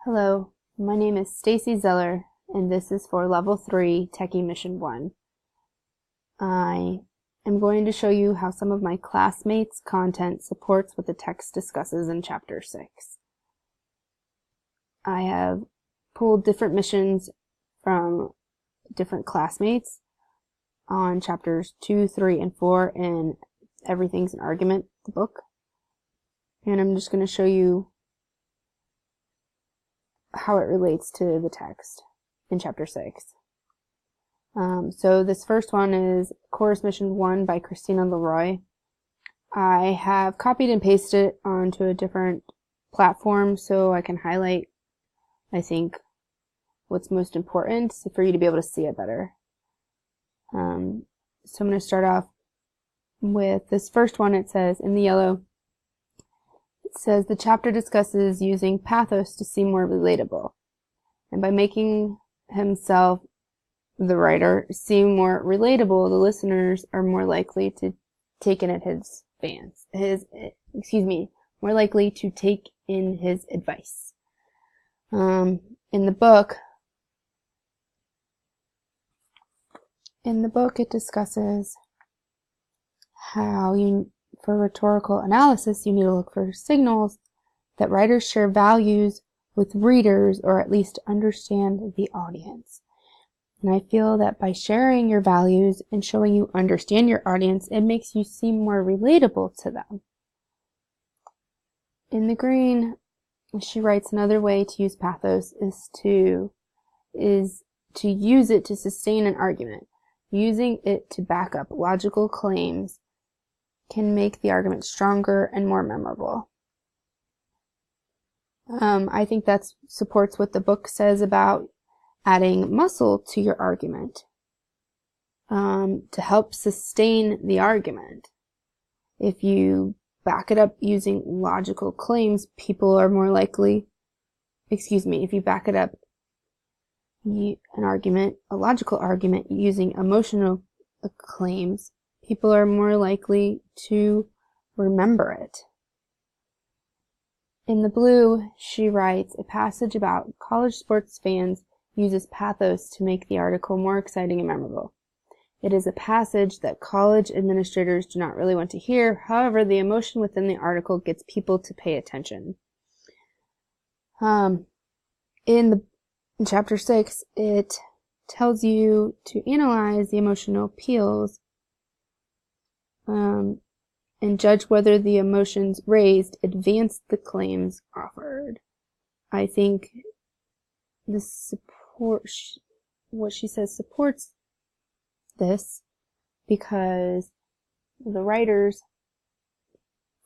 Hello, my name is Stacy Zeller, and this is for Level 3 Techie Mission 1. I am going to show you how some of my classmates' content supports what the text discusses in Chapter 6. I have pulled different missions from different classmates on Chapters 2, 3, and 4 in Everything's an Argument, the book. And I'm just going to show you how it relates to the text in Chapter 6. So this first one is Chorus Mission 1 by Christina Leroy. I have copied and pasted it onto a different platform so I can highlight, I think, what's most important for you to be able to see it better. So I'm going to start off with this first one. It says, in the yellow, it says the chapter discusses using pathos to seem more relatable, and by making himself, the writer, seem more relatable, the listeners are more likely to take in at more likely to take in his advice. In the book, it discusses how for rhetorical analysis, you need to look for signals that writers share values with readers, or at least understand the audience. And I feel that by sharing your values and showing you understand your audience, it makes you seem more relatable to them. In the green, she writes, another way to use pathos is to use it to sustain an argument. Using it to back up logical claims can make the argument stronger and more memorable. I think that supports what the book says about adding muscle to your argument to help sustain the argument. If you back it up using logical claims, people are more likely, if you back it up a logical argument using emotional claims, people are more likely to remember it. In the blue, she writes, a passage about college sports fans uses pathos to make the article more exciting and memorable. It is a passage that college administrators do not really want to hear. However, the emotion within the article gets people to pay attention. In Chapter 6, it tells you to analyze the emotional appeals and judge whether the emotions raised advance the claims offered. I think what she says supports this, because the writers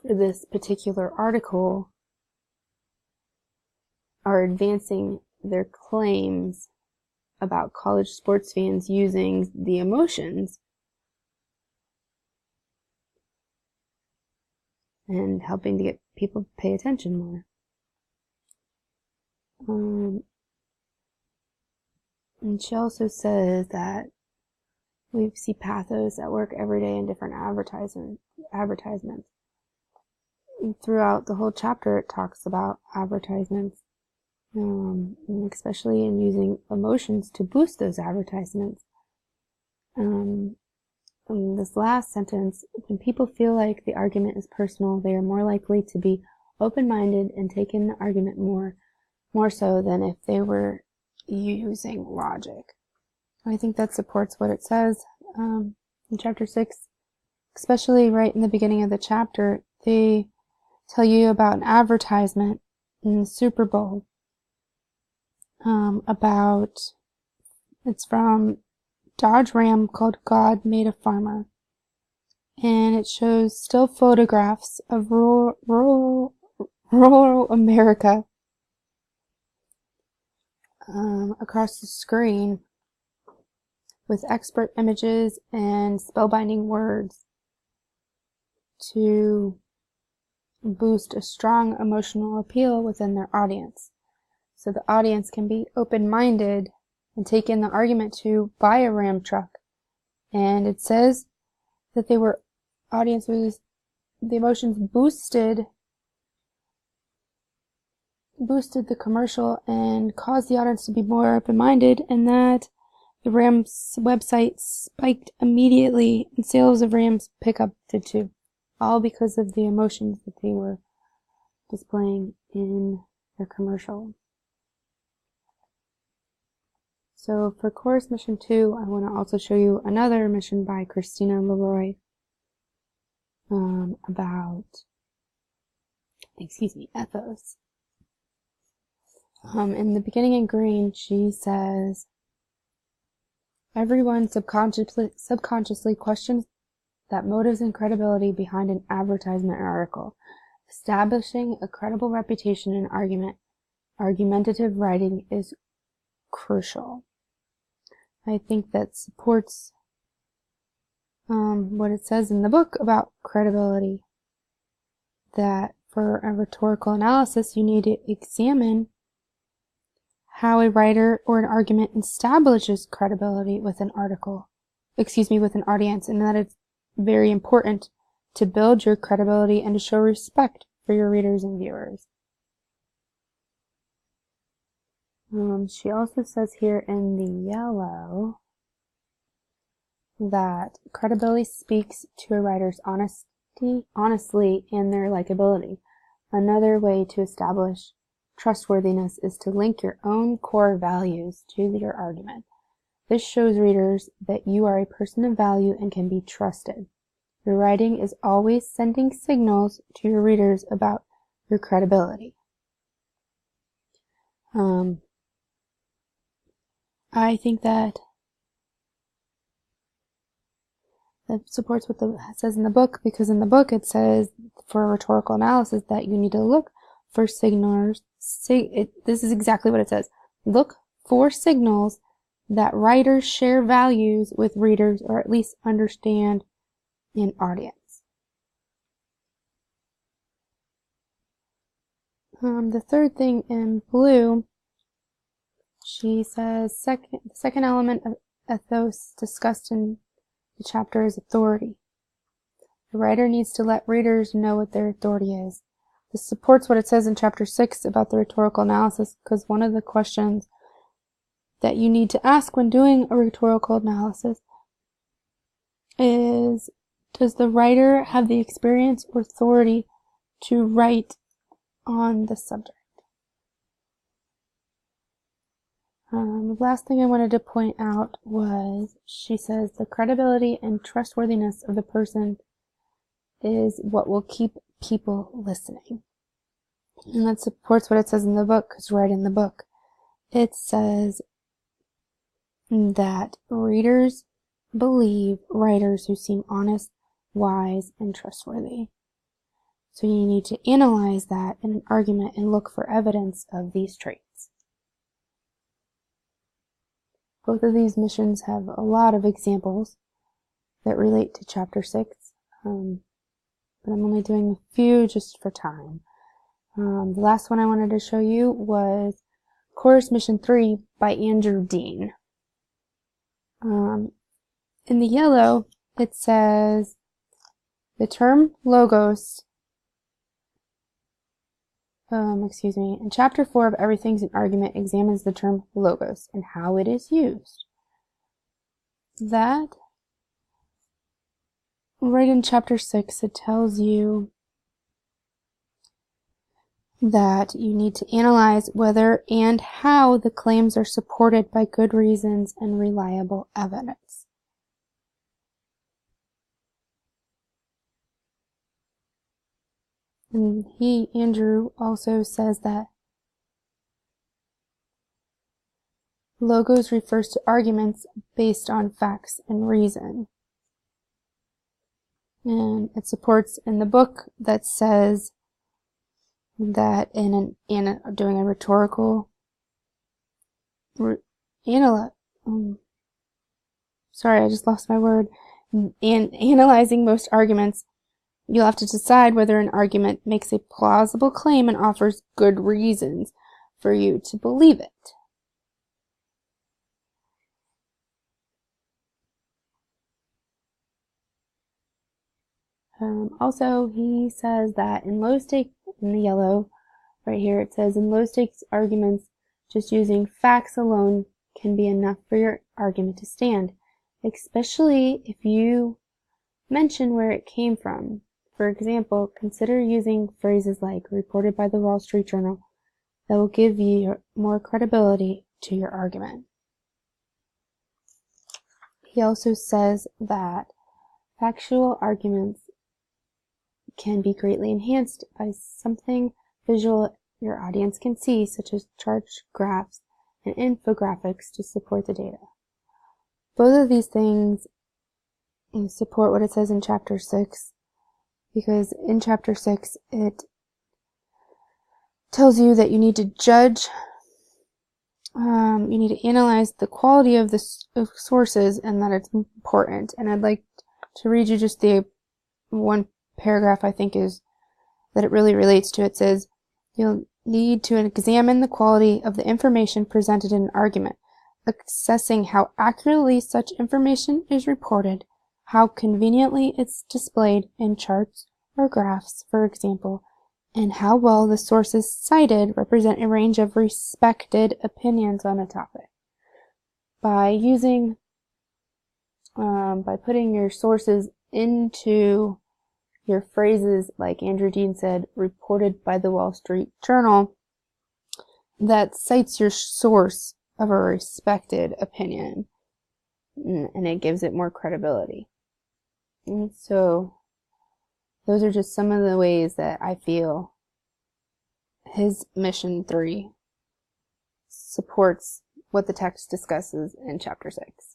for this particular article are advancing their claims about college sports fans using the emotions and helping to get people to pay attention more. And she also says that we see pathos at work every day in different advertisements. And throughout the whole chapter, it talks about advertisements, and especially in using emotions to boost those advertisements. In this last sentence, when people feel like the argument is personal, they are more likely to be open-minded and take in the argument more so than if they were using logic. I think that supports what it says in Chapter 6, especially right in the beginning of the chapter. They tell you about an advertisement in the Super Bowl it's from Dodge Ram, called God Made a Farmer, and it shows still photographs of rural America across the screen with expert images and spellbinding words to boost a strong emotional appeal within their audience. So the audience can be open-minded and take in the argument to buy a Ram truck. And it says that the emotions boosted boosted the commercial and caused the audience to be more open-minded, and that the Rams website spiked immediately and sales of Rams pickup did too. All because of the emotions that they were displaying in their commercial. So for Chorus Mission 2, I want to also show you another mission by Christina Leroy about, ethos. In the beginning in green, she says, everyone subconsciously questions that motives and credibility behind an advertisement or article. Establishing a credible reputation in argumentative writing is crucial. I think that supports what it says in the book about credibility, that for a rhetorical analysis, you need to examine how a writer or an argument establishes credibility with an with an audience, and that it's very important to build your credibility and to show respect for your readers and viewers. She also says here in the yellow that credibility speaks to a writer's honestly and their likability. Another way to establish trustworthiness is to link your own core values to your argument. This shows readers that you are a person of value and can be trusted. Your writing is always sending signals to your readers about your credibility. I think that supports what it says in the book, because in the book it says for rhetorical analysis that you need to look for signals. This is exactly what it says. Look for signals that writers share values with readers, or at least understand an audience. The third thing in blue, she says the second element of ethos discussed in the chapter is authority. The writer needs to let readers know what their authority is. This supports what it says in chapter 6 about the rhetorical analysis, because one of the questions that you need to ask when doing a rhetorical analysis is, does the writer have the experience or authority to write on the subject? The last thing I wanted to point out was, she says the credibility and trustworthiness of the person is what will keep people listening. And that supports what it says in the book, because right in the book it says that readers believe writers who seem honest, wise, and trustworthy. So you need to analyze that in an argument and look for evidence of these traits. Both of these missions have a lot of examples that relate to chapter 6, but I'm only doing a few just for time. The last one I wanted to show you was Chorus Mission 3 by Andrew Dean. In the yellow, it says the term logos, in chapter 4 of Everything's an Argument examines the term logos and how it is used. That, right in chapter 6, it tells you that you need to analyze whether and how the claims are supported by good reasons and reliable evidence. And Andrew, also says that logos refers to arguments based on facts and reason. And it supports in the book that says that in doing a rhetorical sorry, I just lost my word. In analyzing most arguments, you'll have to decide whether an argument makes a plausible claim and offers good reasons for you to believe it. Also, he says that in the yellow, right here it says, in low-stakes arguments, just using facts alone can be enough for your argument to stand, especially if you mention where it came from. For example, consider using phrases like reported by the Wall Street Journal that will give you more credibility to your argument. He also says that factual arguments can be greatly enhanced by something visual your audience can see, such as charts, graphs, and infographics to support the data. Both of these things support what it says in chapter 6, because in chapter 6 it tells you that you need to judge, you need to analyze the quality of the sources, and that it's important. And I'd like to read you just the one paragraph I think is that it really relates to. It says, you'll need to examine the quality of the information presented in an argument, assessing how accurately such information is reported, how conveniently it's displayed in charts or graphs, for example, and how well the sources cited represent a range of respected opinions on a topic. By putting your sources into your phrases, like Andrew Dean said, reported by the Wall Street Journal, that cites your source of a respected opinion, and it gives it more credibility. And so those are just some of the ways that I feel his mission 3 supports what the text discusses in chapter 6.